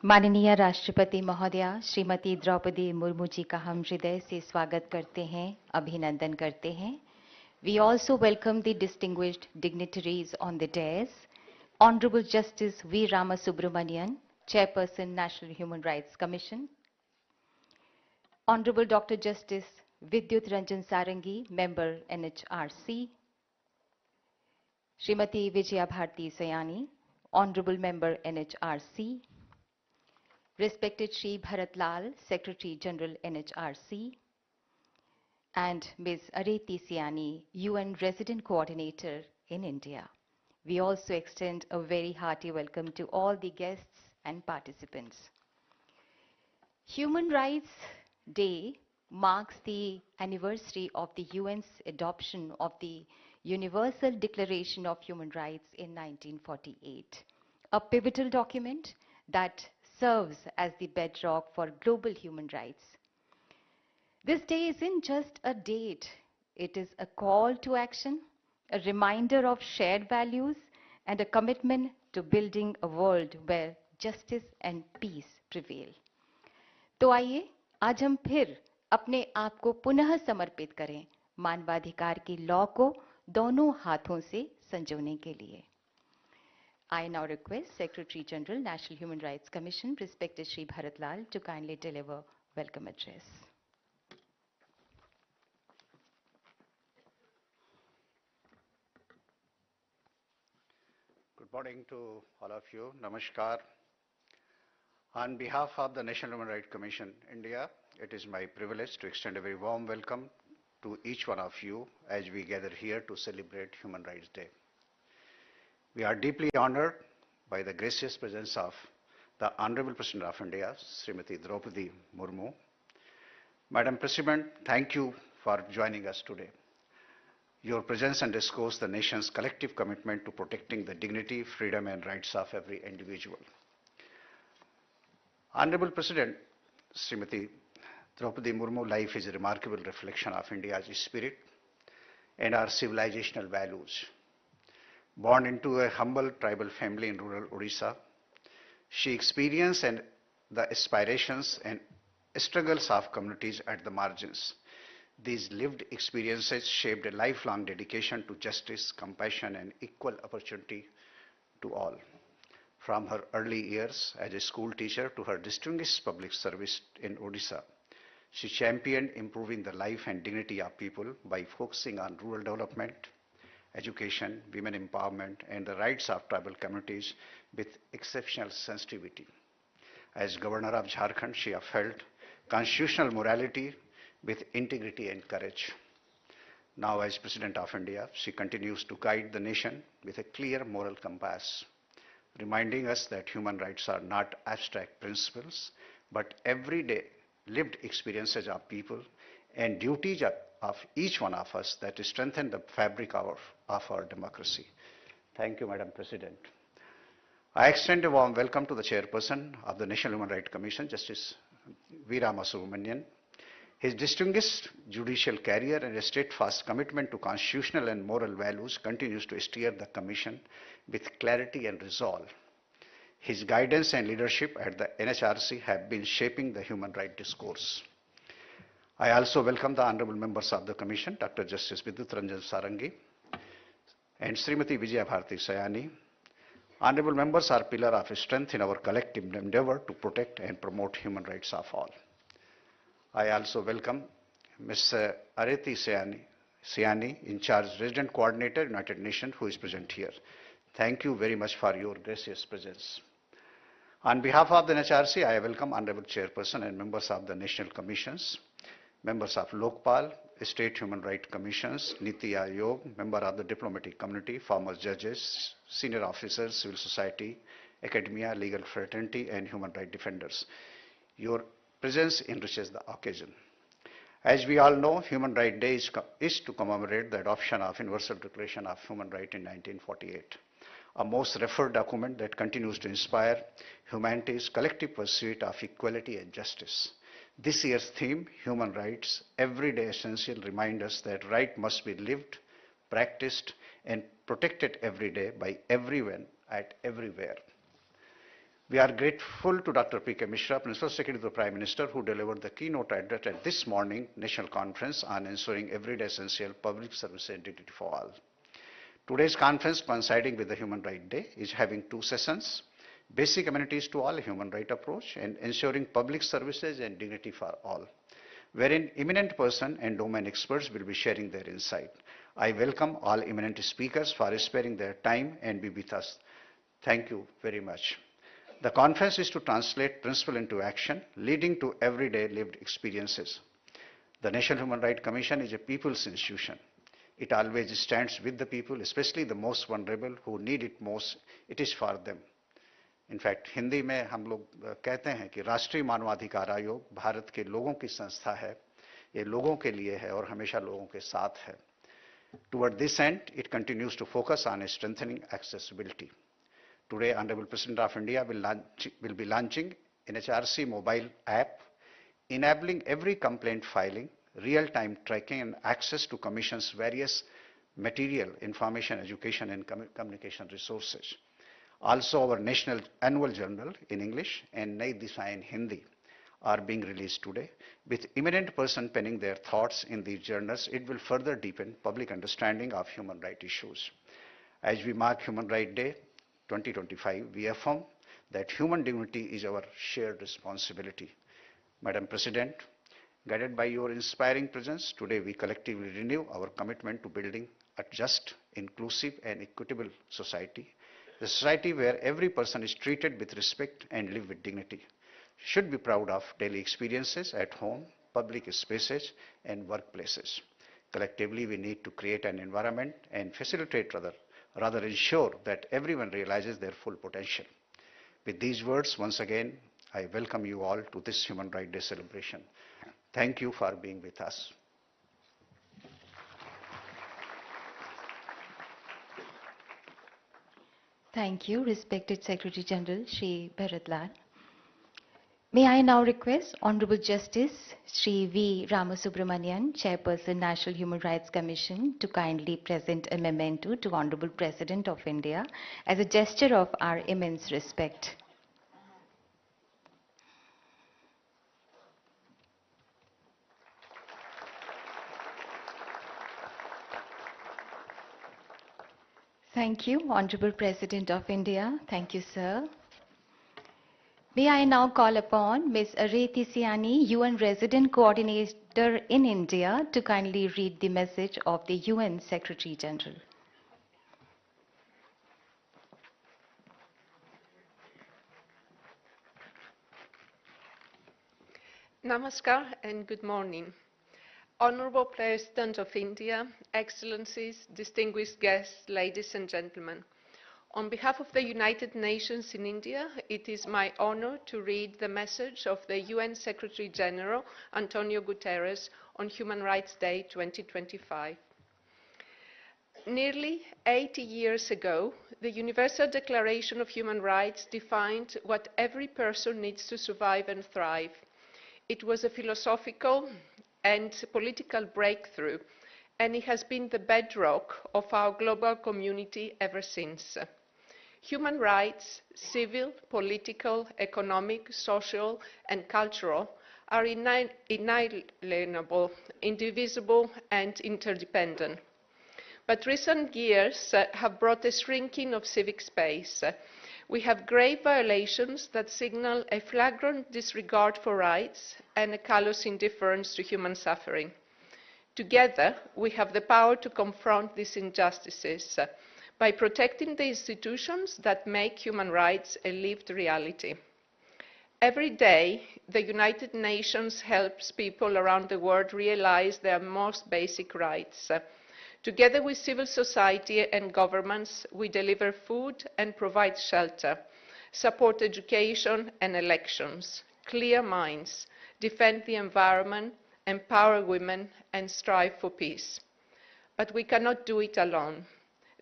माननीय राष्ट्रपति महोदया श्रीमती द्रौपदी मुर्मू जी का हम हृदय से स्वागत करते हैं, अभिनंदन करते हैं। We also welcome the distinguished dignitaries on the dais. Honorable Justice V. Ramasubramanian, Chairperson, National Human Rights Commission. Honorable Dr. Justice Vidyut Ranjan Sarangi, Member NHRC. Srimati Vijaya Bharti Sayani, Honorable Member NHRC. Respected Shri Bharat Lal, Secretary General NHRC, and Ms. Areti Siani, UN Resident Coordinator in India. We also extend a very hearty welcome to all the guests and participants. Human Rights Day marks the anniversary of the UN's adoption of the Universal Declaration of Human Rights in 1948, a pivotal document that serves as the bedrock for global human rights. This day isn't just a date, it is a call to action, a reminder of shared values, and a commitment to building a world where justice and peace prevail. तो आइए आज हम फिर अपने आप को पुनः समर्पित करें मानवाधिकार की लॉ को दोनों हाथों से संजोने के लिए। I now request Secretary General, National Human Rights Commission, respected Shri Bharat Lal, to kindly deliver welcome address. Good morning to all of you. Namaskar. On behalf of the National Human Rights Commission, India, it is my privilege to extend a very warm welcome to each one of you as we gather here to celebrate Human Rights Day. We are deeply honored by the gracious presence of the Honorable President of India, Srimati Droupadi Murmu. Madam President, thank you for joining us today. Your presence underscores the nation's collective commitment to protecting the dignity, freedom, and rights of every individual. Honorable President, Srimati Droupadi Murmu life is a remarkable reflection of India's spirit and our civilizational values. Born into a humble tribal family in rural Odisha, she experienced the aspirations and struggles of communities at the margins. These lived experiences shaped a lifelong dedication to justice, compassion, and equal opportunity to all. From her early years as a school teacher to her distinguished public service in Odisha, she championed improving the life and dignity of people by focusing on rural development, education, women empowerment, and the rights of tribal communities with exceptional sensitivity. As Governor of Jharkhand, she upheld constitutional morality with integrity and courage. Now, as President of India, she continues to guide the nation with a clear moral compass, reminding us that human rights are not abstract principles, but everyday lived experiences of people and duties of each one of us that strengthen the fabric of our democracy. Thank you, Madam President. I extend a warm welcome to the Chairperson of the National Human Rights Commission, Justice V. Ramasubramanian. His distinguished judicial career and a steadfast commitment to constitutional and moral values continues to steer the Commission with clarity and resolve. His guidance and leadership at the NHRC have been shaping the human rights discourse. I also welcome the honorable members of the Commission, Dr. Justice Vidyut Ranjan Sarangi and Srimati Vijaya Bharti Sayani. Honorable members are pillar of strength in our collective endeavor to protect and promote human rights of all. I also welcome Ms. Areti Siani, in charge Resident Coordinator, United Nations, who is present here. Thank you very much for your gracious presence. On behalf of the NHRC, I welcome Honorable Chairperson and members of the National Commissions, members of Lokpal, State Human Rights Commissions, Niti Aayog, member of the diplomatic community, former judges, senior officers, civil society, academia, legal fraternity, and human rights defenders. Your presence enriches the occasion. As we all know, Human Rights Day is to commemorate the adoption of Universal Declaration of Human Rights in 1948, a most referred document that continues to inspire humanity's collective pursuit of equality and justice. This year's theme, Human Rights, Everyday Essential, reminds us that right must be lived, practiced, and protected every day by everyone at everywhere. We are grateful to Dr. P.K. Mishra, Principal Secretary to the Prime Minister, who delivered the keynote address at this morning National Conference on ensuring everyday essential public service and dignity for all. Today's conference, coinciding with the Human Rights Day, is having two sessions: basic amenities to all, human right approach, and ensuring public services and dignity for all, wherein eminent person and domain experts will be sharing their insight. I welcome all eminent speakers for sparing their time and be with us. Thank you very much. The conference is to translate principle into action, leading to everyday lived experiences. The National Human Rights Commission is a people's institution. It always stands with the people, especially the most vulnerable who need it most. It is for them. In fact Hindi में हम लोग कहते हैं कि राष्ट्रीय मानवाधिकार आयोग भारत के लोगों की संस्था है, ये लोगों के लिए है और हमेशा लोगों के साथ है. Toward this end, it continues to focus on strengthening accessibility. Today, Honorable President of India will be launching an HRC mobile app, enabling every complaint filing, real-time tracking and access to Commission's various material, information, education and communication resources. Also, our national annual journal in English and Nai Disha in Hindi are being released today. With eminent person penning their thoughts in these journals, it will further deepen public understanding of human rights issues. As we mark Human Rights Day 2025, we affirm that human dignity is our shared responsibility. Madam President, guided by your inspiring presence, today we collectively renew our commitment to building a just, inclusive and equitable society. A society where every person is treated with respect and live with dignity. Should be proud of daily experiences at home, public spaces and workplaces. Collectively, we need to create an environment and facilitate rather ensure that everyone realizes their full potential. With these words, once again, I welcome you all to this Human Rights Day celebration. Thank you for being with us. Thank you, respected Secretary General Shri Bharat Lal. May I now request Honorable Justice Shri V. Ramasubramanian, Chairperson, National Human Rights Commission, to kindly present a memento to Honorable President of India as a gesture of our immense respect. Thank you, Honorable President of India. Thank you, sir. May I now call upon Ms. Areti Siani, UN Resident Coordinator in India, to kindly read the message of the UN Secretary General. Namaskar and good morning. Honorable President of India, Excellencies, distinguished guests, ladies and gentlemen. On behalf of the United Nations in India, it is my honor to read the message of the UN Secretary General, Antonio Guterres, on Human Rights Day 2025. Nearly 80 years ago, the Universal Declaration of Human Rights defined what every person needs to survive and thrive. It was a philosophical and political breakthrough, and it has been the bedrock of our global community ever since. Human rights, civil, political, economic, social, and cultural, are inalienable, indivisible, and interdependent. But recent years have brought a shrinking of civic space. We have grave violations that signal a flagrant disregard for rights and a callous indifference to human suffering. Together, we have the power to confront these injustices by protecting the institutions that make human rights a lived reality. Every day, the United Nations helps people around the world realize their most basic rights. Together with civil society and governments, we deliver food and provide shelter, support education and elections, clear minds, defend the environment, empower women, and strive for peace. But we cannot do it alone.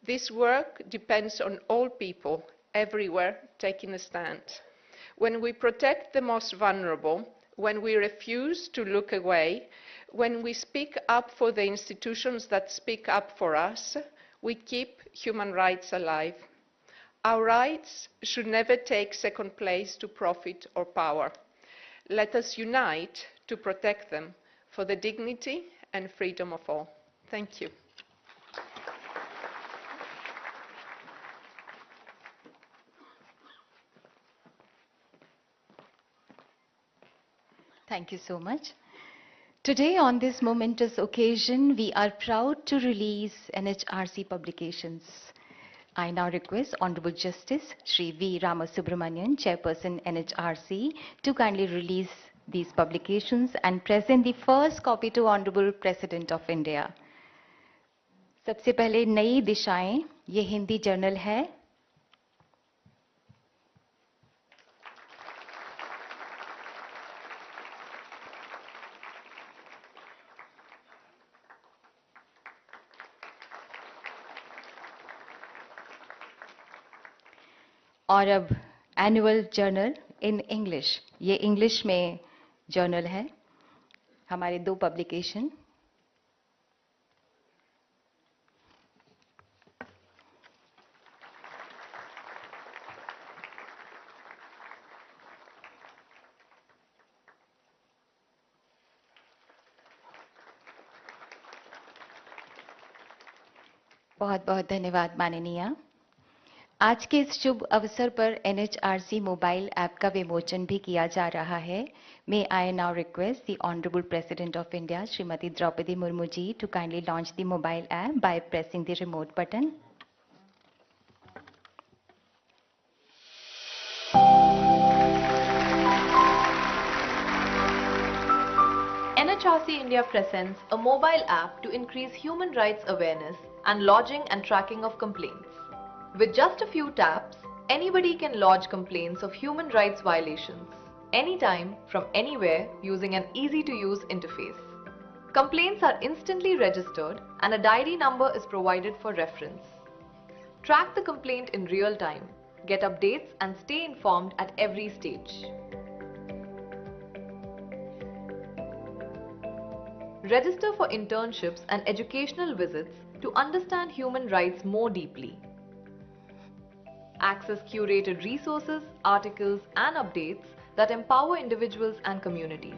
This work depends on all people, everywhere, taking a stand. When we protect the most vulnerable, when we refuse to look away, when we speak up for the institutions that speak up for us, we keep human rights alive. Our rights should never take second place to profit or power. Let us unite to protect them for the dignity and freedom of all. Thank you. Thank you so much. Today, on this momentous occasion, we are proud to release NHRC publications. I now request Honorable Justice Shri V. Ramasubramanian, Chairperson NHRC, to kindly release these publications and present the first copy to Honorable President of India. सबसे पहले नई दिशाएं, ये Hindi journal है. और अब annual journal in English, ये English में जर्नल है. हमारे दो पब्लिकेशन. बहुत बहुत धन्यवाद माननीय. आज के इस शुभ अवसर पर NHRC मोबाइल ऐप का विमोचन भी किया जा रहा है. May I now request the Honorable President of India, Srimati Droupadi Murmu ji, to kindly launch the mobile app by pressing the remote button. NHRC India presents a mobile app to increase human rights awareness and lodging and tracking of complaints. With just a few taps, anybody can lodge complaints of human rights violations, anytime, from anywhere, using an easy-to-use interface. Complaints are instantly registered and a diary number is provided for reference. Track the complaint in real time, get updates and stay informed at every stage. Register for internships and educational visits to understand human rights more deeply. Access curated resources, articles and updates that empower individuals and communities.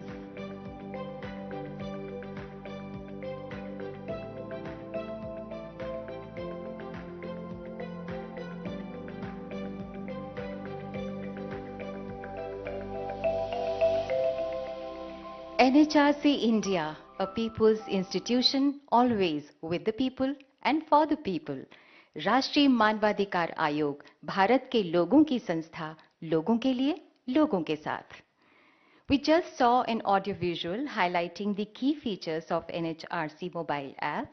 NHRC India, a people's institution, always with the people and for the people. राष्ट्रीय मानवाधिकार आयोग, भारत के लोगों की संस्था, लोगों के लिए, लोगों के साथ. We just saw an audio visual highlighting the key features of NHRC mobile app.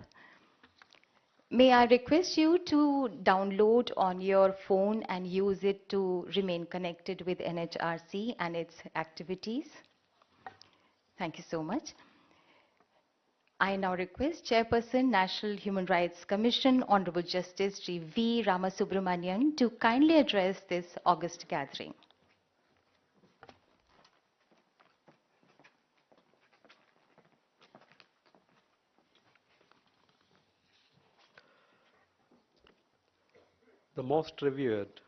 May I request you to download on your phone and use it to remain connected with NHRC and its activities. Thank you so much. I now request Chairperson, National Human Rights Commission, Honorable Justice Shri V. Ramasubramanian, to kindly address this august gathering. The most revered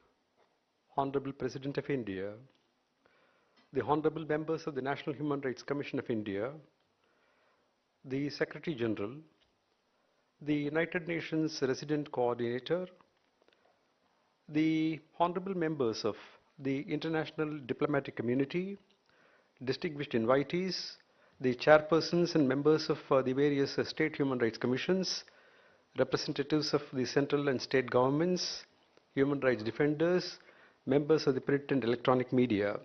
Honorable President of India, the Honorable members of the National Human Rights Commission of India, the Secretary General, the United Nations Resident Coordinator, the Honorable members of the International Diplomatic Community, distinguished invitees, the chairpersons and members of the various state human rights commissions, representatives of the central and state governments, human rights defenders, members of the print and electronic media.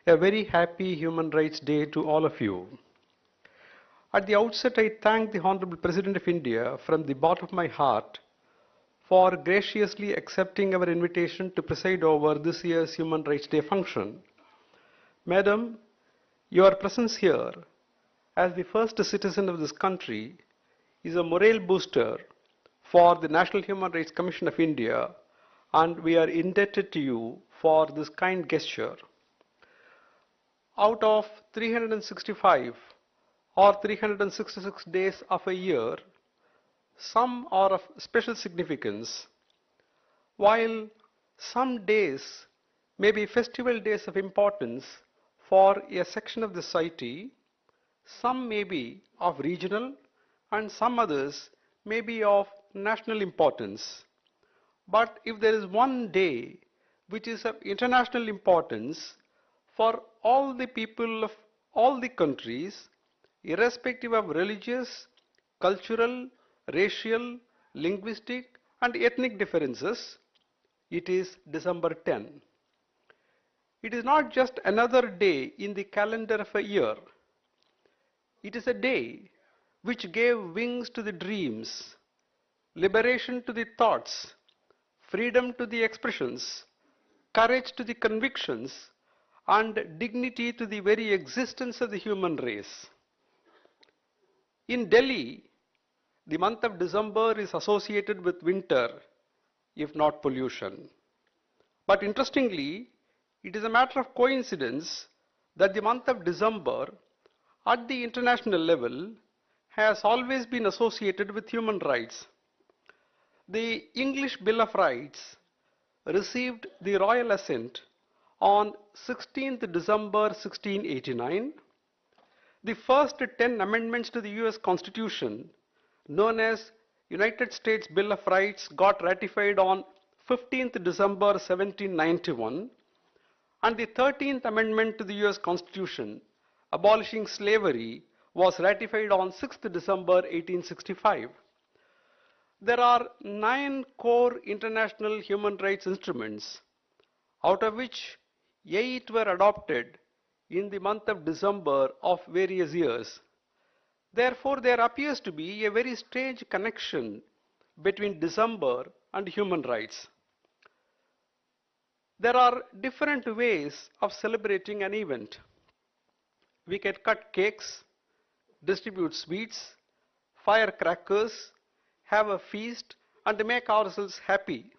A very happy Human Rights Day to all of you. At the outset, I thank the Honorable President of India from the bottom of my heart for graciously accepting our invitation to preside over this year's Human Rights Day function. Madam, your presence here as the first citizen of this country is a morale booster for the National Human Rights Commission of India, and we are indebted to you for this kind gesture. Out of 365 or 366 days of a year, some are of special significance, while Some days may be festival days of importance for a section of the society, some may be of regional and some others may be of national importance. But if there is one day which is of international importance for all the people of all the countries, irrespective of religious, cultural, racial, linguistic and ethnic differences, it is December 10. It is not just another day in the calendar of a year. It is a day which gave wings to the dreams, liberation to the thoughts, freedom to the expressions, courage to the convictions, and dignity to the very existence of the human race. In Delhi, the month of December is associated with winter, if not pollution. But interestingly, it is a matter of coincidence that the month of December at the international level has always been associated with human rights. The English Bill of Rights received the royal assent on 16th December 1689. The first 10 amendments to the US Constitution, known as United States Bill of Rights, got ratified on 15th December 1791, and the 13th Amendment to the US Constitution, abolishing slavery, was ratified on 6th December 1865. There are 9 core international human rights instruments, out of which 8 were adopted in the month of December of various years. Therefore, there appears to be a very strange connection between December and human rights. There are different ways of celebrating an event. We can cut cakes, distribute sweets, fire crackers, have a feast, and make ourselves happy.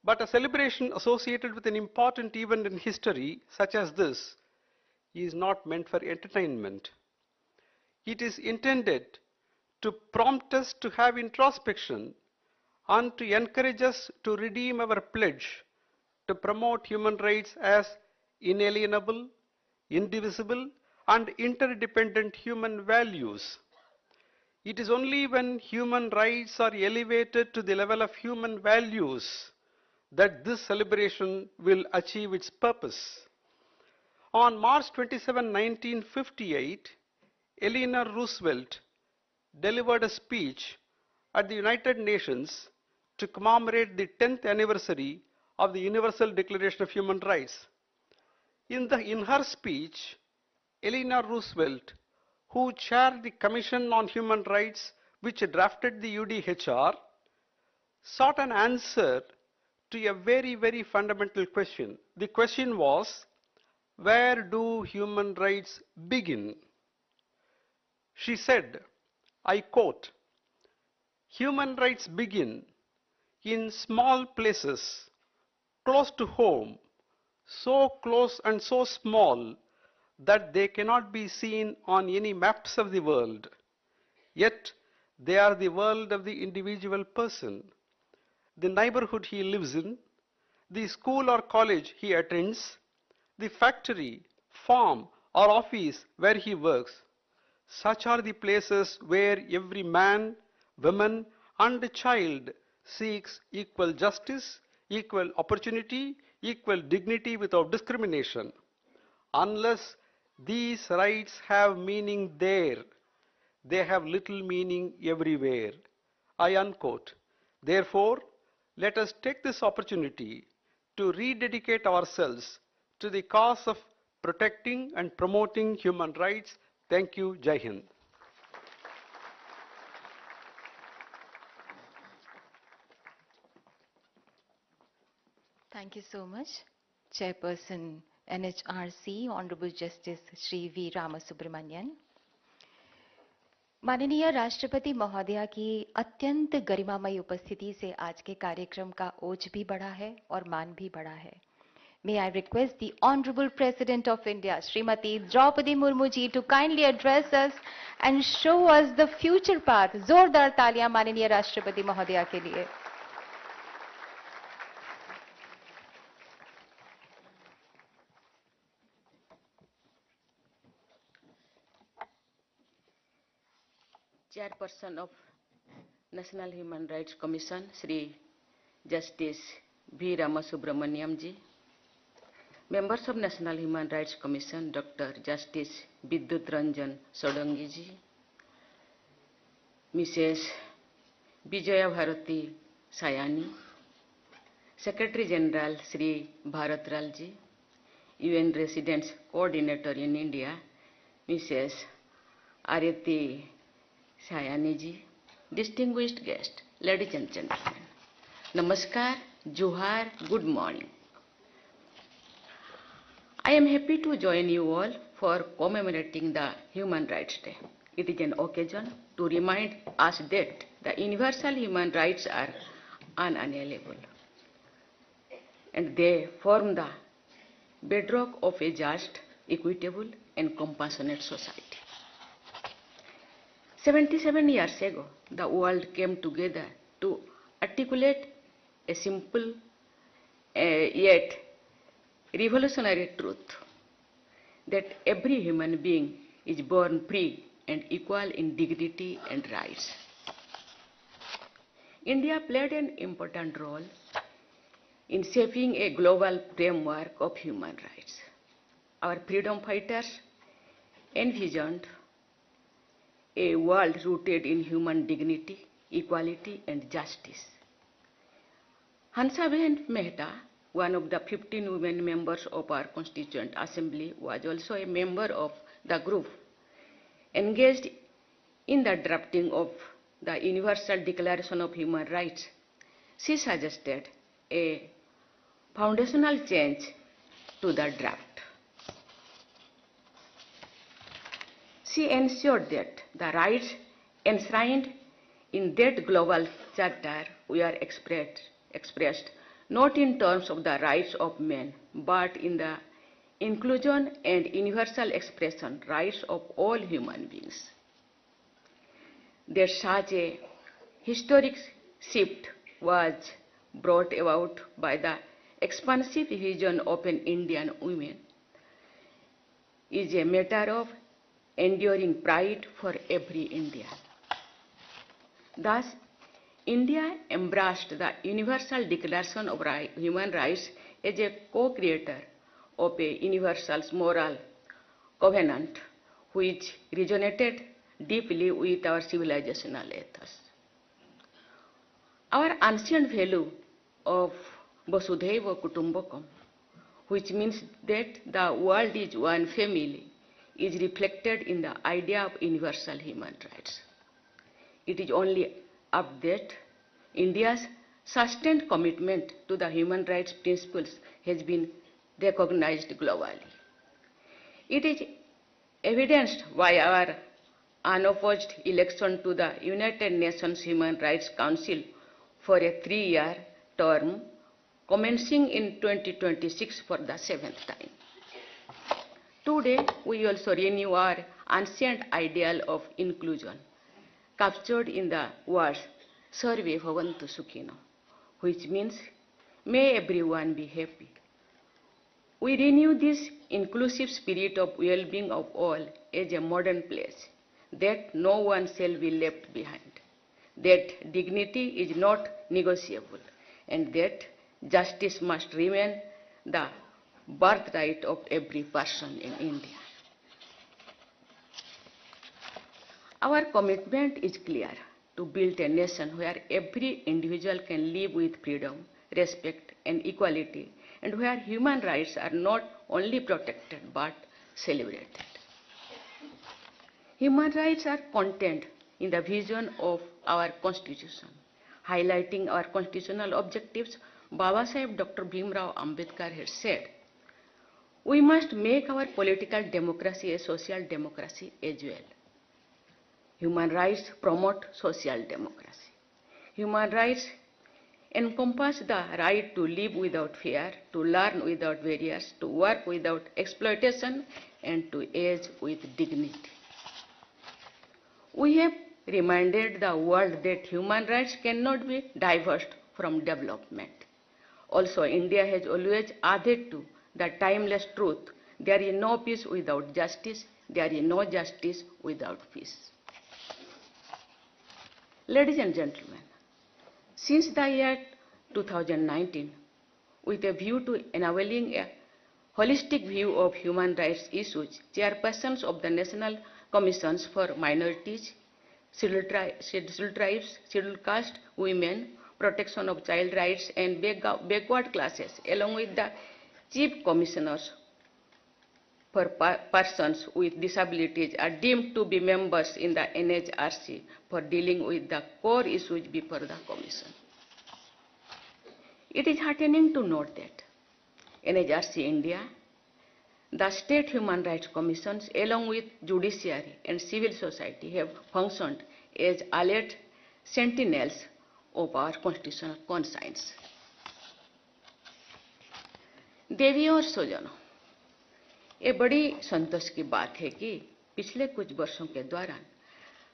But a celebration associated with an important event in history, such as this, is not meant for entertainment. It is intended to prompt us to have introspection and to encourage us to redeem our pledge to promote human rights as inalienable, indivisible, and interdependent human values. It is only when human rights are elevated to the level of human values that this celebration will achieve its purpose. On March 27, 1958, Eleanor Roosevelt delivered a speech at the United Nations to commemorate the 10th anniversary of the Universal Declaration of Human Rights. In her speech, Eleanor Roosevelt, who chaired the Commission on Human Rights which drafted the UDHR, sought an answer to a very, very fundamental question. The question was, where do human rights begin? She said, I quote, "Human rights begin in small places, close to home, so close and so small that they cannot be seen on any maps of the world. Yet they are the world of the individual person, the neighborhood he lives in, the school or college he attends, the factory, farm, or office where he works. Such are the places where every man, woman, and child seeks equal justice, equal opportunity, equal dignity without discrimination. Unless these rights have meaning there, they have little meaning everywhere." I unquote. Therefore, let us take this opportunity to rededicate ourselves to the cause of protecting and promoting human rights. Thank you. Jai Hind. Thank you so much, Chairperson NHRC, Honorable Justice Shri V. Ramasubramanian. माननीय राष्ट्रपति महोदया की अत्यंत गरिमामयी उपस्थिति से आज के कार्यक्रम का ओज भी बढ़ा है और मान भी बढ़ा है. May I request the Honorable President of India, Srimati Droupadi Murmu ji, to kindly address us and show us the future path. जोरदार तालियां माननीय राष्ट्रपति महोदया के लिए. Chairperson of National Human Rights Commission, Sri Justice V. Ramasubramaniam ji, members of National Human Rights Commission, Dr. Justice Vidyut Ranjan Sodangi ji, Mrs. Vijaya Bharati Sayani, Secretary General Sri Bharat Ral ji, UN Residence Coordinator in India, Mrs. Arati Sayani ji, distinguished guests, ladies and gentlemen, Namaskar, Johar, good morning. I am happy to join you all for commemorating the Human Rights Day. It is an occasion to remind us that the universal human rights are unalienable and they form the bedrock of a just, equitable and compassionate society. 77 years ago, the world came together to articulate a simple yet revolutionary truth that every human being is born free and equal in dignity and rights. India played an important role in shaping a global framework of human rights. Our freedom fighters envisioned a world rooted in human dignity, equality and justice. Hansaben Mehta, one of the 15 women members of our Constituent Assembly, was also a member of the group engaged in the drafting of the Universal Declaration of Human Rights. She suggested a foundational change to the draft. She ensured that the rights enshrined in that global charter were expressed not in terms of the rights of men, but in the inclusion and universal expression rights of all human beings. That such a historic shift was brought about by the expansive vision of an Indian woman is a matter of enduring pride for every Indian. Thus, India embraced the Universal Declaration of Human Rights as a co-creator of a universal moral covenant which resonated deeply with our civilizational ethos. Our ancient value of Vasudhaiva Kutumbakam, which means that the world is one family, is reflected in the idea of universal human rights. It is only up that India's sustained commitment to the human rights principles has been recognized globally. It is evidenced by our unopposed election to the United Nations Human Rights Council for a 3-year term commencing in 2026 for the 7th time. Today, we also renew our ancient ideal of inclusion, captured in the words Sarve Bhavantu Sukhino, which means may everyone be happy. We renew this inclusive spirit of well-being of all as a modern pledge, that no one shall be left behind, that dignity is not negotiable, and that justice must remain the birthright of every person in India. Our commitment is clear: to build a nation where every individual can live with freedom, respect and equality, and where human rights are not only protected but celebrated. Human rights are contained in the vision of our Constitution. Highlighting our constitutional objectives, Baba Saheb Dr. Bhimrao Ambedkar had said, we must make our political democracy a social democracy as well. Human rights promote social democracy. Human rights encompass the right to live without fear, to learn without barriers, to work without exploitation, and to age with dignity. We have reminded the world that human rights cannot be divorced from development. Also, India has always added to the timeless truth: there is no peace without justice, there is no justice without peace. Ladies and gentlemen, since the year 2019, with a view to enabling a holistic view of human rights issues, chairpersons of the National Commissions for Minorities, Scheduled Tribes, Scheduled Caste, Women, Protection of Child Rights and Backward Classes, along with the Chief Commissioners for persons with disabilities are deemed to be members in the NHRC for dealing with the core issues before the Commission. It is heartening to note that NHRC India, the state human rights commissions along with judiciary and civil society have functioned as alert sentinels of our constitutional conscience. देवियों और स्वजनों, ये बड़ी संतोष की बात है कि पिछले कुछ वर्षों के दौरान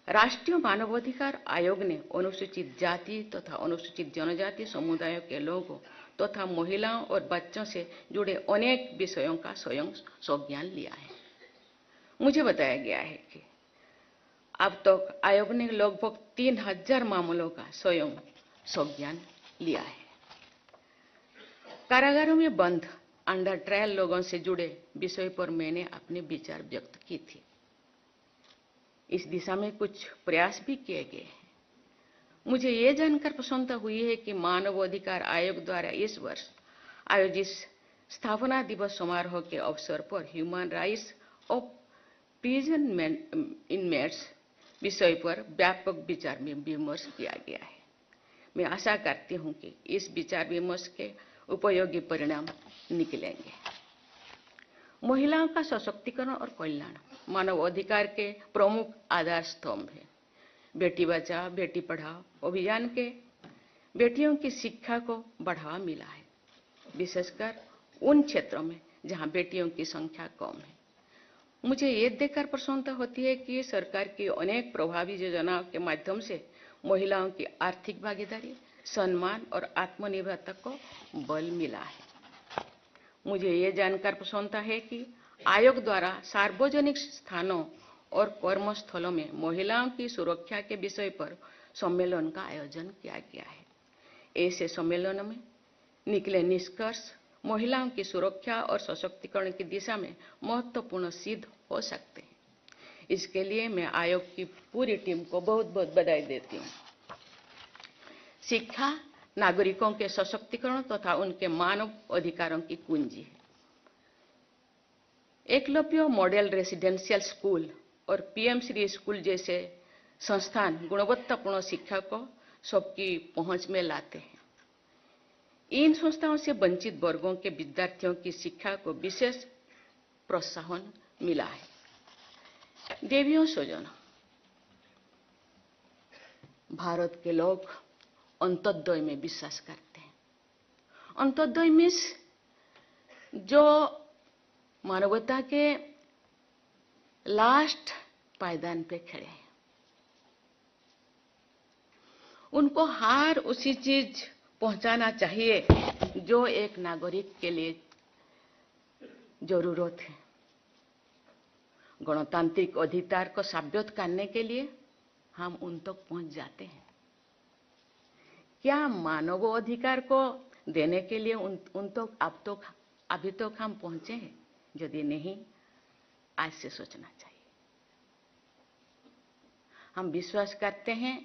राष्ट्रीय मानवाधिकार आयोग ने अनुसूचित जाति तथा अनुसूचित जनजाति समुदायों के लोगों तथा महिलाओं और बच्चों से जुड़े अनेक विषयों का स्वयं संज्ञान लिया है। मुझे बताया गया है कि अब तक आयोग ने लगभग 3000 मामलों का स्वयं संज्ञान लिया है। कारागारों में बंद अंडर ट्रायल लोगों से जुड़े विषय पर मैंने अपने विचार व्यक्त की थी। इस दिशा में कुछ प्रयास भी किए गए हैं। मुझे ये जानकर प्रसन्नता हुई है कि मानव अधिकार आयोग द्वारा इस वर्ष आयोजित स्थापना दिवस समारोह के अवसर पर human rights of prison inmates विषय पर व्यापक विचार विमर्श किया गया है। मैं आशा करती हूं कि इस विचार विमर्श के उपयोगी परिणाम निकलेंगे। महिलाओं का सशक्तिकरण और कल्याण मानव अधिकार के प्रमुख आधार स्तंभ है। बेटी बचाओ बेटी पढ़ाओ अभियान के बेटियों की शिक्षा को बढ़ावा मिला है, विशेषकर उन क्षेत्रों में जहां बेटियों की संख्या कम है। मुझे ये देखकर प्रसन्नता होती है कि सरकार की अनेक प्रभावी योजनाओं के माध्यम से महिलाओं की आर्थिक भागीदारी, सम्मान और आत्मनिर्भरता को बल मिला है। मुझे ये जानकर प्रसन्नता है कि आयोग द्वारा सार्वजनिक स्थानों और कर्मस्थलों में महिलाओं की सुरक्षा के विषय पर सम्मेलन का आयोजन किया गया है। ऐसे सम्मेलनों में निकले निष्कर्ष महिलाओं की सुरक्षा और सशक्तिकरण की दिशा में महत्वपूर्ण सिद्ध हो सकते हैं। इसके लिए मैं आयोग की पूरी टीम को बहुत बहुत बधाई देती हूँ। शिक्षा नागरिकों के सशक्तिकरण तथा उनके मानव अधिकारों की कुंजी है। एकलव्य मॉडल रेसिडेंशियल स्कूल और पीएम श्री स्कूल जैसे संस्थान गुणवत्तापूर्ण शिक्षा को सबकी पहुंच में लाते हैं। इन संस्थाओं से वंचित वर्गों के विद्यार्थियों की शिक्षा को विशेष प्रोत्साहन मिला है। देवियों स्वजनों, भारत के लोग अंत्योदय में विश्वास करते हैं। अंत्योदय मीन्स जो मानवता के लास्ट पायदान पे खड़े हैं, उनको हर उसी चीज पहुंचाना चाहिए जो एक नागरिक के लिए जरूरत है। गणतांत्रिक अधिकार को साबित करने के लिए हम उन तक पहुंच जाते हैं। क्या मानव अधिकार को देने के लिए उन तक अभी तक हम पहुंचे हैं? यदि नहीं, आज से सोचना चाहिए। हम विश्वास करते हैं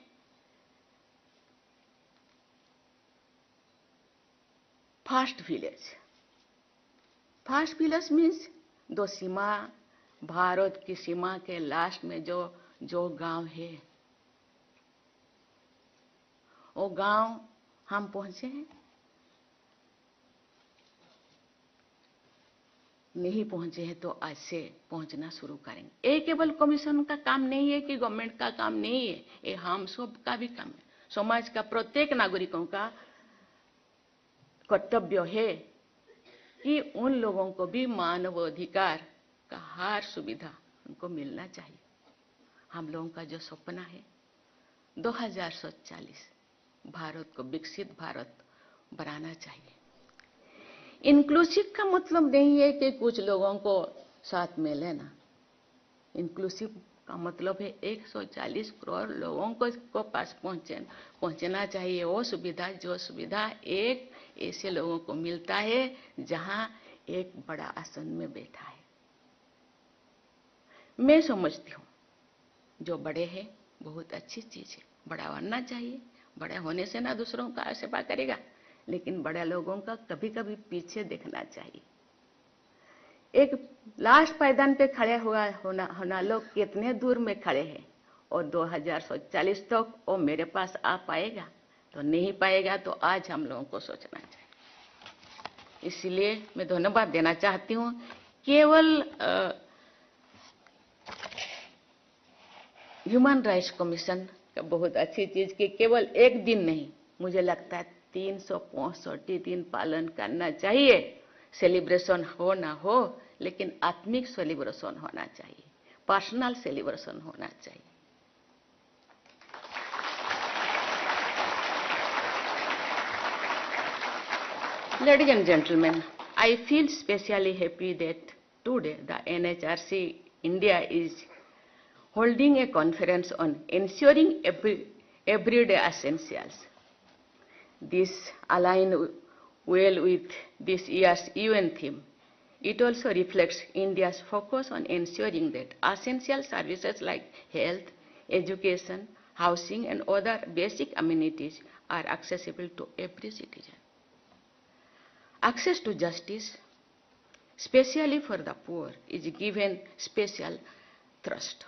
first village. First village means दो सीमा, भारत की सीमा के लास्ट में जो गांव है, वो गांव हम पहुंचे हैं? नहीं पहुंचे हैं तो आज से पहुंचना शुरू करेंगे। ये केवल कमीशन का काम नहीं है कि गवर्नमेंट का काम नहीं है, ये हम सब का भी काम है। समाज का प्रत्येक नागरिकों का कर्तव्य है कि उन लोगों को भी मानव अधिकार का हर सुविधा उनको मिलना चाहिए। हम लोगों का जो सपना है 2047 भारत को विकसित भारत बनाना चाहिए। इंक्लूसिव का मतलब नहीं है कि कुछ लोगों को साथ में लेना। इंक्लूसिव का मतलब है 140 करोड़ लोगों को पास पहुंचना चाहिए वो सुविधा, जो सुविधा एक ऐसे लोगों को मिलता है जहां एक बड़ा आसन में बैठा है। मैं समझती हूँ जो बड़े हैं बहुत अच्छी चीज है, बड़ा बनना चाहिए, बड़े होने से ना दूसरों का सेवा करेगा, लेकिन बड़े लोगों का कभी कभी पीछे देखना चाहिए। एक लास्ट पायदान पे खड़े होना लोग कितने दूर में खड़े हैं और 2040 तक वो मेरे पास आ पाएगा तो नहीं पाएगा, तो आज हम लोगों को सोचना चाहिए। इसलिए मैं धन्यवाद देना चाहती हूँ। केवल ह्यूमन राइट्स कमीशन का बहुत अच्छी चीज कि केवल एक दिन नहीं, मुझे लगता है 365 दिन पालन करना चाहिए। सेलिब्रेशन हो ना हो, लेकिन आत्मिक सेलिब्रेशन होना चाहिए, पर्सनल सेलिब्रेशन होना चाहिए। Ladies and gentlemen, I feel especially happy that today the NHRC India is holding a conference on ensuring everyday essentials. This aligns well with this year's UN theme. It also reflects India's focus on ensuring that essential services like health, education, housing, and other basic amenities are accessible to every citizen. Access to justice, especially for the poor, is given special thrust.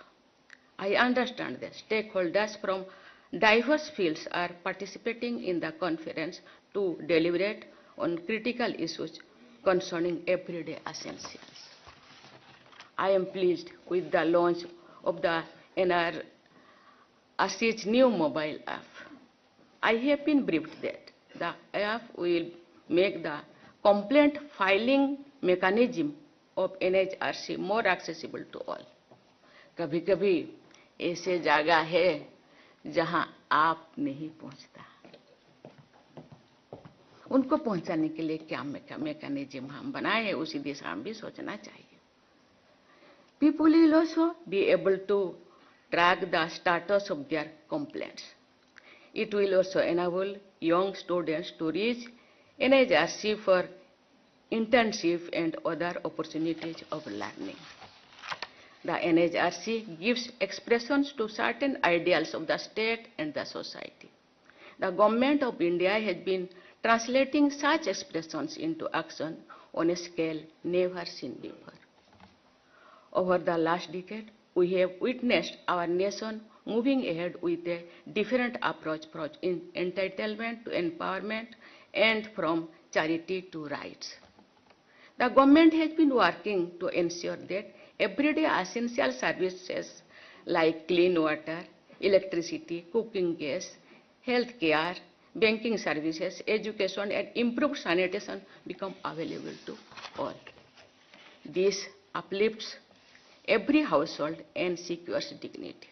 I understand that stakeholders from diverse fields are participating in the conference to deliberate on critical issues concerning everyday essentials. I am pleased with the launch of the NRC's new mobile app. I have been briefed that the app will make the complaint filing mechanism of NHRC more accessible to all. कभी कभी ऐसे जगह है जहां आप नहीं पहुंचता, उनको पहुंचाने के लिए क्या मैकेनिज्म हम बनाए, उसी दिशा में भी सोचना चाहिए। People will also be able to track the status of their complaints. It will also enable young students to reach NHRC for internship and other opportunities of learning. The NHRC gives expressions to certain ideals of the state and the society. The government of India has been translating such expressions into action on a scale never seen before. Over the last decade, we have witnessed our nation moving ahead with a different approach from entitlement to empowerment and from charity to rights. The government has been working to ensure that everyday essential services like clean water, electricity, cooking gas, health care, banking services, education, and improved sanitation become available to all. This uplifts every household and secures dignity.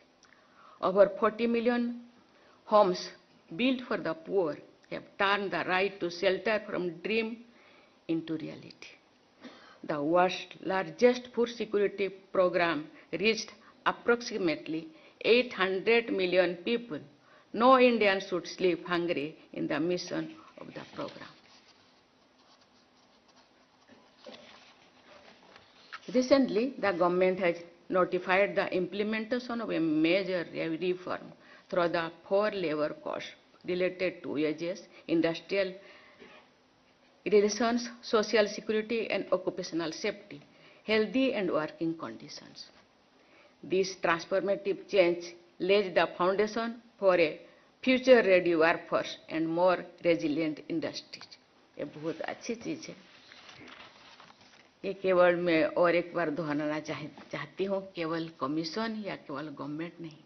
Over 40 million homes built for the poor have turned the right to shelter from dream into reality. The world's largest food security program reached approximately 800 million people. No Indian should sleep hungry in the mission of the program. Recently, the government has notified the implementation of a major reform through the 4 labor codes related to wages, industrial relations, social security, and occupational safety, healthy and working conditions. This transformative change lays the foundation for a future-ready workforce and more resilient industries. ये बहुत अच्छी चीज है। ये केवल मैं और एक बार दोहराना चाहती हूँ, केवल कमीशन या केवल गवर्नमेंट नहीं,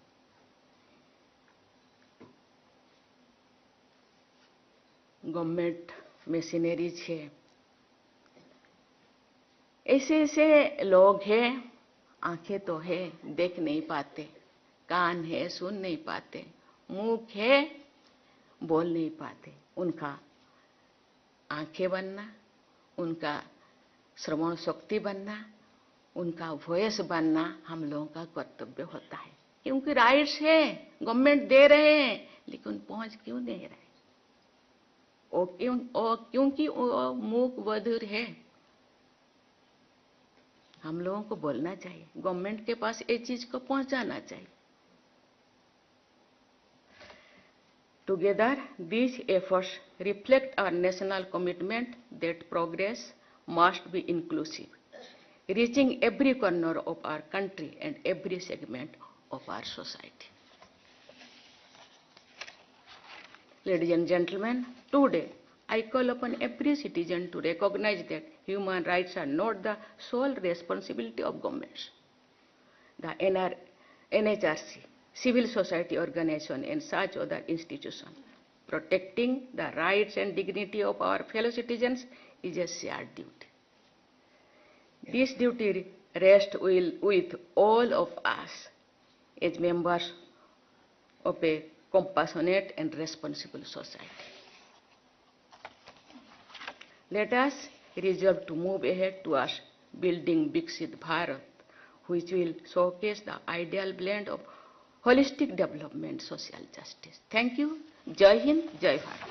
गवर्नमेंट मशीनरीज है, ऐसे ऐसे लोग हैं, आंखें तो है देख नहीं पाते, कान है सुन नहीं पाते, मुंह है बोल नहीं पाते, उनका आंखें बनना, उनका श्रवण शक्ति बनना, उनका वॉइस बनना हम लोगों का कर्तव्य होता है, क्योंकि राइट्स है, गवर्नमेंट दे रहे हैं, लेकिन पहुंच क्यों नहीं रहे? क्योंकि वो मूक बधिर है। हम लोगों को बोलना चाहिए, गवर्नमेंट के पास ये चीज को पहुंचाना चाहिए। Together, these efforts reflect our national commitment that progress must be inclusive, reaching every corner of our country and every segment of our society. Ladies and gentlemen, today I call upon every citizen to recognize that human rights are not the sole responsibility of governments. The NHRC, civil society organization and such other institutions. Protecting the rights and dignity of our fellow citizens is a shared duty. This duty rests with all of us as members of a compassionate and responsible society. Let us resolve to move ahead towards building Viksit Bharat, which will showcase the ideal blend of holistic development, social justice. Thank you. Jai Hind, Jai Bharat.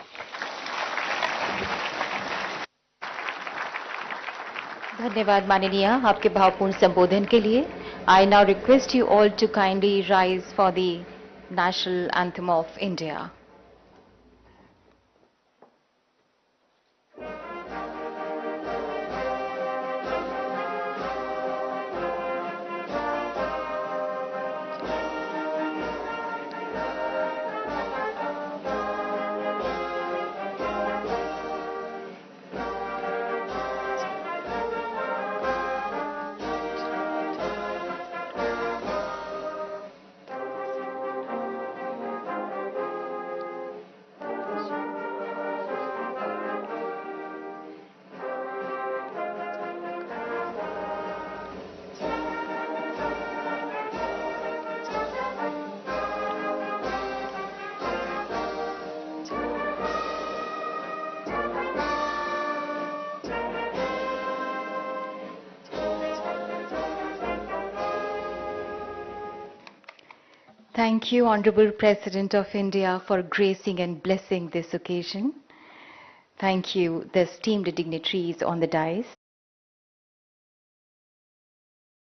धन्यवाद माननीय आपके भावपूर्ण संबोधन के लिए. I now request you all to kindly rise for the national anthem of India. Thank you, Honorable President of India, for gracing and blessing this occasion. Thank you, the esteemed dignitaries on the dais.